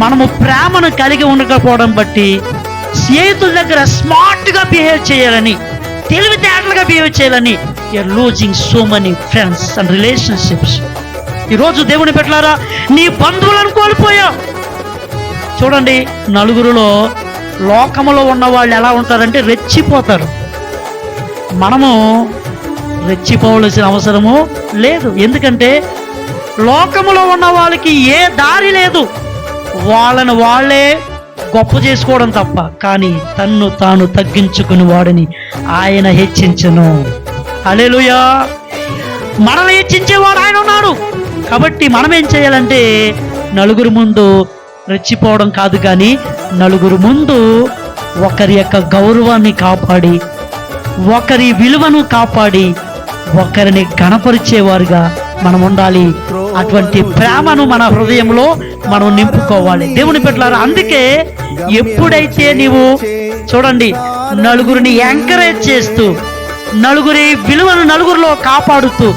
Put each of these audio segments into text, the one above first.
మనము ప్రేమను కలిగి ఉండకపోవడం బట్టి స్నేహితుల దగ్గర స్మార్ట్గా బిహేవ్ చేయాలని, తెలివితేటలుగా బిహేవ్ చేయాలని you're losing so many friends and relationships. ఈరోజు దేవుని పెట్టారా, నీ బంధువులను కోల్పోయావు. చూడండి, నలుగురిలో లోకములో ఉన్న వాళ్ళు ఎలా ఉంటారంటే రెచ్చిపోతారు. మనము రెచ్చిపోవలసిన అవసరము లేదు. ఎందుకంటే లోకములో ఉన్న వాళ్ళకి ఏ దారి లేదు, వాళ్ళని వాళ్ళే గొప్ప చేసుకోవడం తప్ప. కానీ తన్ను తాను తగ్గించుకుని వాడిని ఆయన హెచ్చించను. హల్లెలూయా. మనల్ని హెచ్చించేవాడు ఆయన ఉన్నాడు. కాబట్టి మనం ఏం చేయాలంటే నలుగురు ముందు రెచ్చిపోవడం కాదు, కానీ నలుగురు ముందు ఒకరి యొక్క గౌరవాన్ని కాపాడి, ఒకరి విలువను కాపాడి, ఒకరిని గణపరిచేవారుగా మనం ఉండాలి. అటువంటి ప్రేమను మన హృదయంలో మనం నింపుకోవాలి. దేవుని పెట్టారు. అందుకే ఎప్పుడైతే నీవు చూడండి నలుగురిని ఎంకరేజ్ చేస్తూ, నలుగురి విలువను నలుగురిలో కాపాడుతూ,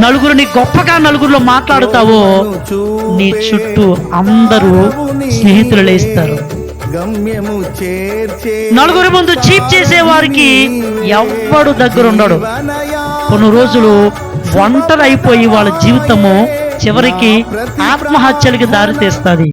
నలుగురిని గొప్పగా నలుగురిలో మాట్లాడుతావో నీ చుట్టూ అందరూ స్నేహితులు లేస్తారు. నలుగురి ముందు చీప్ చేసే వారికి ఎవ్వడు దగ్గర ఉండడు. కొన్ని రోజులు ఒంటరి అయిపోయి వాళ్ళ జీవితము చివరికి ఆత్మహత్యలకి దారి తీస్తుంది.